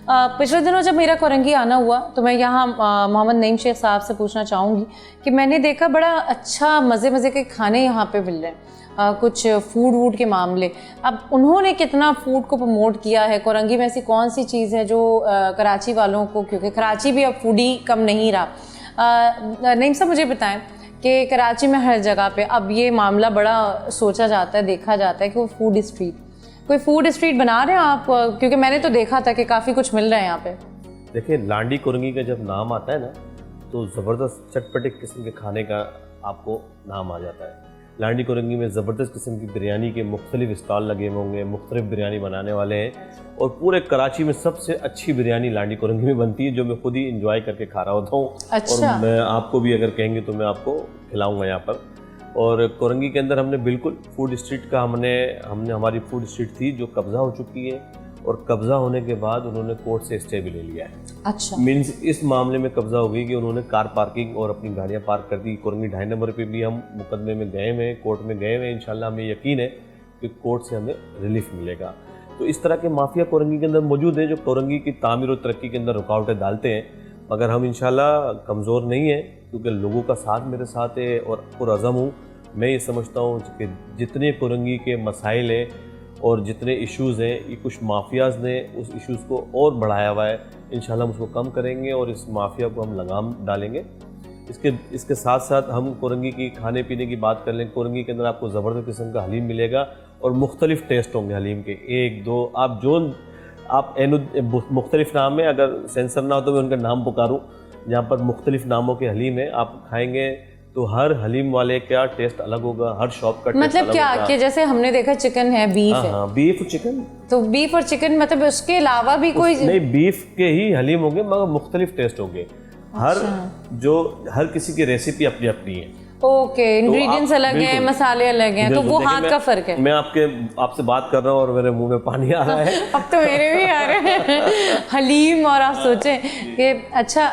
पिछले दिनों जब मेरा कोरंगी आना हुआ तो मैं यहाँ मोहम्मद नईम शेख साहब से पूछना चाहूँगी कि मैंने देखा बड़ा अच्छा मज़े के खाने यहाँ पे मिल रहे हैं, कुछ फूड वूड के मामले। अब उन्होंने कितना फूड को प्रमोट किया है, कोरंगी में ऐसी कौन सी चीज़ है जो कराची वालों को, क्योंकि कराची भी अब फूडी कम नहीं रहा। नईम साहब मुझे बताएं कि कराची में हर जगह पे अब ये मामला बड़ा सोचा जाता है, देखा जाता है कि वो फूड स्ट्रीट, कोई फूड स्ट्रीट बना रहे हैं आप? क्योंकि मैंने तो देखा था कि काफ़ी कुछ मिल रहा है यहाँ पे। देखिए, लांडी कोरंगी का जब नाम आता है ना तो ज़बरदस्त चटपटे किस्म के खाने का आपको नाम आ जाता है। लांडी कोरंगी में ज़बरदस्त किस्म की बिरयानी के मुख्तलिफ स्टॉल लगे होंगे, मुख्तलिफ बिरयानी बनाने वाले हैं, और पूरे कराची में सबसे अच्छी बिरयानी लांडी कोरंगी में बनती है, जो मैं खुद ही इंजॉय करके खा रहा होता हूँ। अच्छा। और मैं आपको भी अगर कहेंगे तो मैं आपको खिलाऊँगा यहाँ पर। और कोरंगी के अंदर हमने बिल्कुल फूड स्ट्रीट का हमने हमारी फूड स्ट्रीट थी जो कब्ज़ा हो चुकी है, और कब्ज़ा होने के बाद उन्होंने कोर्ट से स्टे भी ले लिया है। अच्छा। मीन्स इस मामले में कब्ज़ा हो गई कि उन्होंने कार पार्किंग और अपनी गाड़ियाँ पार्क कर दी। कोरंगी 2.5 नंबर पे भी हम मुकदमे में गए हुए हैं, कोर्ट में गए हुए हैं। इंशाल्लाह हमें यकीन है कि कोर्ट से हमें रिलीफ मिलेगा। तो इस तरह के माफिया कोरंगी के अंदर मौजूद है जो कोरंगी की तामीर और तरक्की के अंदर रुकावटें डालते हैं, मगर हम इंशाल्लाह कमज़ोर नहीं हैं, क्योंकि लोगों का साथ मेरे साथ है और पुरअज़म हूँ। मैं ये समझता हूँ कि जितने कोरंगी के मसाइल हैं और जितने इश्यूज़ हैं, ये कुछ माफियाज़ ने उस इश्यूज़ को और बढ़ाया हुआ है। इंशाल्लाह हम उसको कम करेंगे और इस माफिया को हम लगाम डालेंगे। इसके साथ साथ हम कोरंगी की खाने पीने की बात कर लें। कोरंगी के अंदर आपको ज़बरदस्त किस्म का हलीम मिलेगा और मुख्तलिफ़ टेस्ट होंगे हलीम के, 1 2 आप मुख्तलिफ़ नाम है, अगर सेंसर ना हो तो मैं उनका नाम पुकारूँ। जहाँ पर मुख्तलिफ़ नामों के हलीम है, आप खाएँगे तो हर हलीम वाले का टेस्ट अलग होगा, हर शॉप का टेस्ट मतलब अलग क्या होगा। कि जैसे हमने देखा चिकन है, बीफ है। हाँ, बीफ और चिकन। तो बीफ और चिकन मतलब उसके अलावा भी कोई नहीं, बीफ के ही हलीम होंगे मगर मुख्तलिफ टेस्ट होंगे। हर किसी की रेसिपी अपनी अपनी है। ओके, इंग्रेडिएंट्स अलग हैं, मसाले अलग हैं, तो वो हाथ का फर्क है। मैं आपसे बात कर रहा हूँ और मेरे मुंह में पानी आ रहा है। अब तो मेरे भी आ रहे हैं हलीम, और आप सोचें कि अच्छा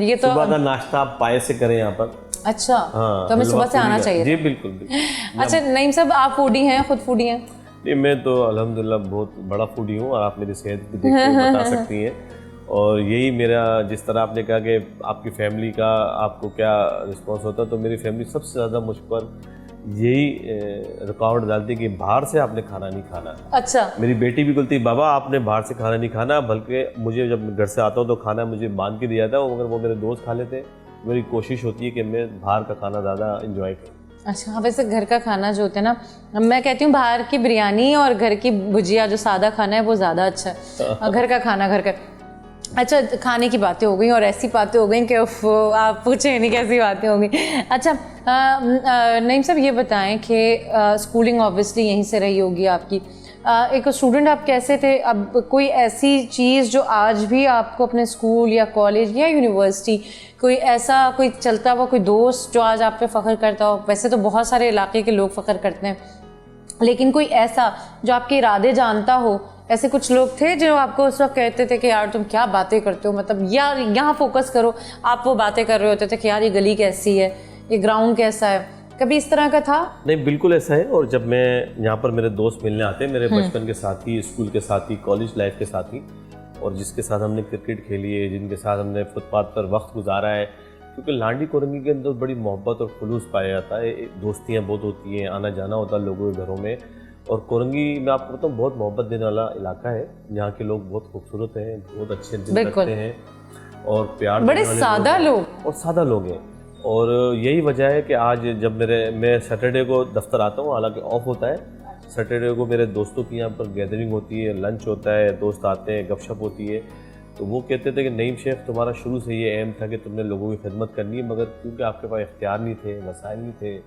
ये तो सुबह का नाश्ता आप पाए से करें यहाँ पर। अच्छा। हाँ, तो हमें सुबह से आना चाहिए। जी बिल्कुल। अच्छा नईम साहब, आप फूडी हैं, खुद फूडी हैं? नहीं, मैं तो अल्हम्दुलिल्लाह बहुत बड़ा फूडी हूँ और आप मेरी सेहत भी देख के बता सकती हैं। और यही मेरा, जिस तरह आपने कहा कि आपकी फैमिली का आपको क्या रिस्पॉन्स होता है, तो मेरी फैमिली सबसे ज़्यादा मुझ पर यही रुकावट डालती है कि बाहर से आपने खाना नहीं खाना। अच्छा। मेरी बेटी भी बोलती है बाबा आपने बाहर से खाना नहीं खाना, बल्कि मुझे जब घर से आता हूँ तो खाना मुझे बांध के दिया था, मगर वो मेरे दोस्त खा लेते। मेरी कोशिश होती है कि मैं बाहर का खाना ज़्यादा इंजॉय करूँ। अच्छा हाँ, वैसे घर का खाना जो होता है ना, मैं कहती हूँ बाहर की बिरयानी और घर की भुजिया जो सादा खाना है वो ज़्यादा अच्छा है। घर का खाना घर का। अच्छा, खाने की बातें हो गई और ऐसी बातें हो गई कि आप पूछे नहीं कैसी बातें हो गई। अच्छा नईम साहब ये बताएं कि स्कूलिंग ऑब्वियसली यहीं से रही होगी आपकी। एक स्टूडेंट आप कैसे थे? अब कोई ऐसी चीज़ जो आज भी आपको अपने स्कूल या कॉलेज या यूनिवर्सिटी, कोई चलता हुआ कोई दोस्त जो आज आप पे फ़ख्र करता हो? वैसे तो बहुत सारे इलाके के लोग फ़ख्र करते हैं, लेकिन कोई ऐसा जो आपके इरादे जानता हो? ऐसे कुछ लोग थे जो आपको उस वक्त कहते थे कि यार तुम क्या बातें करते हो, मतलब यार यहाँ फोकस करो, आप वो बातें कर रहे होते थे कि यार ये गली कैसी है, ये ग्राउंड कैसा है, कभी इस तरह का था? नहीं, बिल्कुल ऐसा है। और जब मैं यहाँ पर मेरे दोस्त मिलने आते हैं, मेरे बचपन के साथी, स्कूल के साथी, कॉलेज लाइफ के साथी, और जिसके साथ हमने क्रिकेट खेली है, जिनके साथ हमने फुटपाथ पर वक्त गुजारा है, क्योंकि लांडी कोरंगी के अंदर बड़ी मोहब्बत और खुलूस पाया जाता है। दोस्तियाँ बहुत होती हैं, आना जाना होता है लोगों के घरों में। और कोरंगी मैं आपको बताऊँ बहुत मोहब्बत देने वाला इलाका है। यहाँ के लोग बहुत खूबसूरत हैं, बहुत अच्छे दिल रखते हैं और प्यार, बड़े सादा लोग और सादा लोग हैं। और यही वजह है कि आज जब मैं सैटरडे को दफ्तर आता हूँ, हालांकि ऑफ होता है, सैटरडे को मेरे दोस्तों की यहाँ पर गैदरिंग होती है, लंच होता है, दोस्त आते हैं, गपशप होती है। तो वो कहते थे कि नईम शेख तुम्हारा शुरू से ये एम था कि तुमने लोगों की खिदमत करनी है, मगर क्योंकि आपके पास इख्तियार नहीं थे, वसाइल नहीं थे,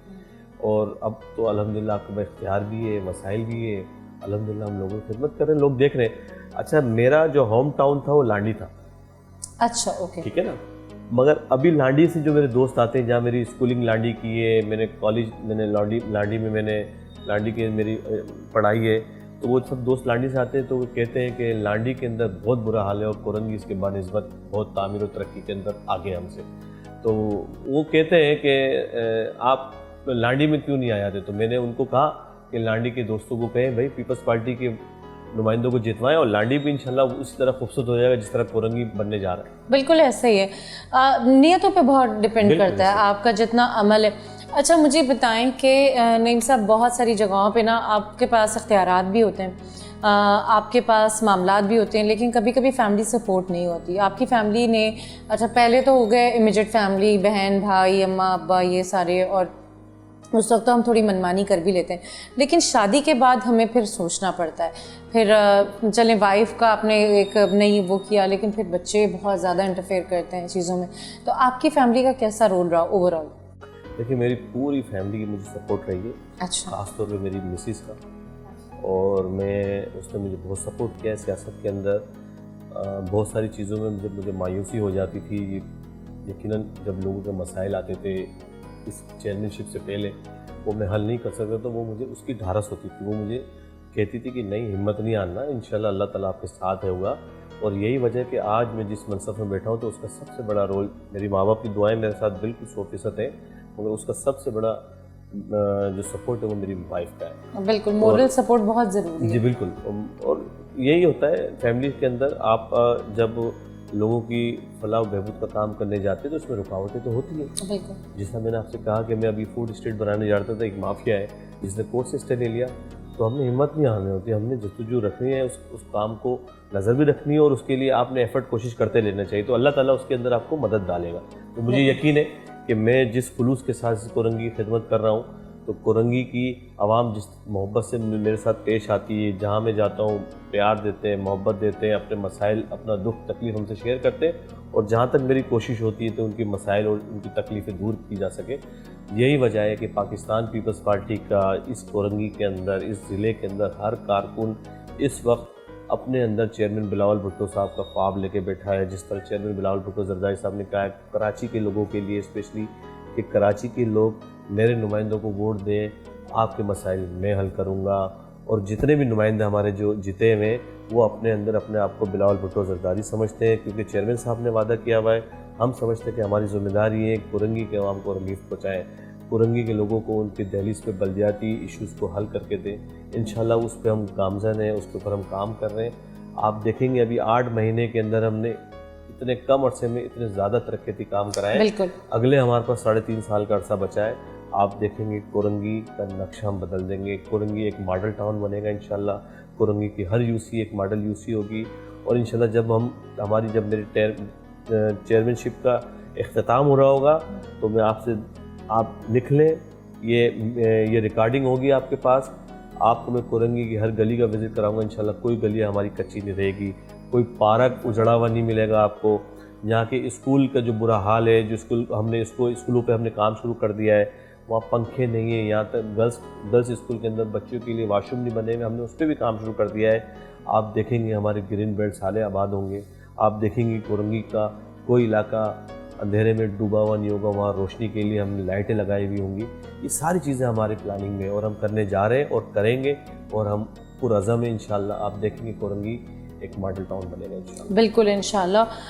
और अब तो अल्हम्दुलिल्लाह आपके पास इख्तियार भी है, वसाइल भी है, अल्हम्दुलिल्लाह हम लोगों की खिदमत कर रहे हैं, लोग देख रहे हैं। अच्छा, मेरा जो होम टाउन था वो लांडी था। अच्छा, ओके, ठीक है ना। मगर अभी लांडी से जो मेरे दोस्त आते हैं, जहाँ मेरी स्कूलिंग लांडी की है, मैंने कॉलेज लांडी में मैंने लांडी की मेरी पढ़ाई है, तो वो सब दोस्त लांडी से आते हैं, तो वो कहते हैं कि लांडी के अंदर बहुत बुरा हाल है और कोरंगी इसके बानिस्बत बहुत तामीर और तरक्की के अंदर आगे हमसे। तो वो कहते हैं कि आप लांडी में क्यों नहीं आए थे? तो मैंने उनको कहा कि लांडी के दोस्तों को कहें भाई पीपल्स पार्टी के नुमाइंदों को जितवाएं और लांडी भी इंशाल्लाह उसी तरह खूबसूरत हो जाएगा जिस तरह कोरंगी बनने जा रहा है। बिल्कुल ऐसा ही है। नियतों पे बहुत डिपेंड करता है आपका जितना अमल है। अच्छा मुझे बताएं कि नईम साहब, बहुत सारी जगहों पे ना आपके पास इख्तियारात भी होते हैं, आपके पास मामलात भी होते हैं, लेकिन कभी कभी फैमिली सपोर्ट नहीं होती। आपकी फैमिली ने, अच्छा पहले तो हो गए इमीडिएट फैमिली, बहन भाई अम्मा अब्बा ये सारे, और उस वक्त तो हम थोड़ी मनमानी कर भी लेते हैं, लेकिन शादी के बाद हमें फिर सोचना पड़ता है। फिर चलें वाइफ का आपने एक नहीं वो किया, लेकिन फिर बच्चे बहुत ज़्यादा इंटरफेयर करते हैं चीज़ों में। तो आपकी फैमिली का कैसा रोल रहा ओवरऑल? देखिए मेरी पूरी फैमिली की मुझे सपोर्ट रही है। अच्छा। ख़ासतौर पे मेरी मिसिस का, और उसने मुझे बहुत सपोर्ट किया है सियासत के अंदर। बहुत सारी चीज़ों में जब मुझे मायूसी हो जाती थी, यकीनन जब लोगों के मसाइल आते थे इस चेयरमैनशिप से पहले, वो मैं हल नहीं कर सकता, तो वो मुझे उसकी ढारस होती थी। वो मुझे कहती थी कि नहीं, हिम्मत नहीं आना, इंशाल्लाह अल्लाह ताला आपके साथ होगा। और यही वजह कि आज मैं जिस मनसब में बैठा हूँ, तो उसका सबसे बड़ा रोल, मेरी माँ बाप की दुआएं मेरे साथ बिल्कुल 100% है, मगर उसका सबसे बड़ा जो सपोर्ट है वो मेरी वाइफ का है। बिल्कुल, मोरल सपोर्ट बहुत ज़रूरी है। जी बिल्कुल। और यही होता है फैमिली के अंदर, आप जब लोगों की फलाह बहबूद का काम करने जाते हैं तो उसमें रुकावटें तो होती हैं। बिल्कुल। जैसा मैंने आपसे कहा कि मैं अभी फूड स्टेट बनाने जा रहा था, एक माफिया है जिसने कोर्ट से स्टे ले लिया, तो हमने हिम्मत नहीं हारनी होती, हमने जस्तुजू रखनी है, उस काम को नज़र भी रखनी है, और उसके लिए आपने एफर्ट कोशिश करते लेना चाहिए, तो अल्लाह ताला उसके अंदर आपको मदद डालेगा। तो मुझे यकीन है कि मैं जिस खुलूस के साथ इस कोरंगी की खिदमत कर रहा हूँ, तो कोरंगी की आवाम जिस मोहब्बत से मेरे साथ पेश आती है, जहाँ मैं जाता हूँ प्यार देते हैं, मोहब्बत देते हैं, अपने मसाइल, अपना दुख तकलीफ़ हमसे शेयर करते हैं, और जहाँ तक मेरी कोशिश होती है तो उनकी मसाइल और उनकी तकलीफ़ें दूर की जा सके। यही वजह है कि पाकिस्तान पीपल्स पार्टी का इस कोरंगी के अंदर, इस ज़िले के अंदर हर कारकुन इस वक्त अपने अंदर चेयरमैन बिलावल भुट्टो साहब का ख्वाब लेके बैठा है। जिस तरह चेयरमैन बिलावल भुट्टो जरदारी साहब ने कहा है कराची के लोगों के लिए स्पेशली, कि कराची के लोग मेरे नुमाइंदों को वोट दें, आपके मसाइल मैं हल करूँगा। और जितने भी नुमाइंदे हमारे जो जीते हुए, वो अपने अंदर अपने आप को बिलावल भुट्टो जरदारी समझते हैं, क्योंकि चेयरमैन साहब ने वादा किया हुआ है। हम समझते हैं कि हमारी जिम्मेदारी है कोरंगी के अवाम को रिलीफ पहुँचाएँ, कोरंगी के लोगों को उनकी दहलीज़ पे बलदियाती इश्यूज़ को हल करके दें। इंशाल्लाह उस पर हम गामज़न हैं, उसके ऊपर हम काम कर रहे हैं। आप देखेंगे अभी 8 महीने के अंदर हमने इतने कम अरसे में इतने ज़्यादा तरक्याती काम कराए। बिल्कुल। अगले हमारे पास 3.5 साल का अरसा बचा है। आप देखेंगे कोरंगी का नक्शा हम बदल देंगे, कोरंगी एक मॉडल टाउन बनेगा इंशाल्लाह, कोरंगी की हर यूसी एक मॉडल यूसी होगी। और इंशाल्लाह जब मेरी चेयरमैनशिप का इख्तिताम हो रहा होगा, तो मैं आप लिख लें, ये रिकॉर्डिंग होगी आपके पास। आपको मैं कोरंगी की हर गली का विज़िट कराऊंगा इंशाल्लाह। कोई गली हमारी कच्ची नहीं रहेगी, कोई पार्क उजड़ा हुआ नहीं मिलेगा आपको। यहाँ के स्कूल का जो बुरा हाल है, जो स्कूलों पे हमने काम शुरू कर दिया है, वहाँ पंखे नहीं है। यहाँ तक गर्ल्स स्कूल के अंदर बच्चों के लिए वॉशरूम नहीं बने हुए, हमने उस पर भी काम शुरू कर दिया है। आप देखेंगे हमारे ग्रीन बेल्ट साले आबाद होंगे। आप देखेंगे कोरंगी का कोई इलाका अंधेरे में डूबा हुआ नहीं होगा, वहाँ रोशनी के लिए हमने लाइटें लगाई हुई होंगी। ये सारी चीज़ें हमारे प्लानिंग में, और हम करने जा रहे हैं और करेंगे, और हम पुरअज़म हैं इंशाल्लाह। आप देखेंगे कोरंगी एक मॉडल टाउन बनेगा इंशाल्लाह। बिल्कुल इंशाल्लाह।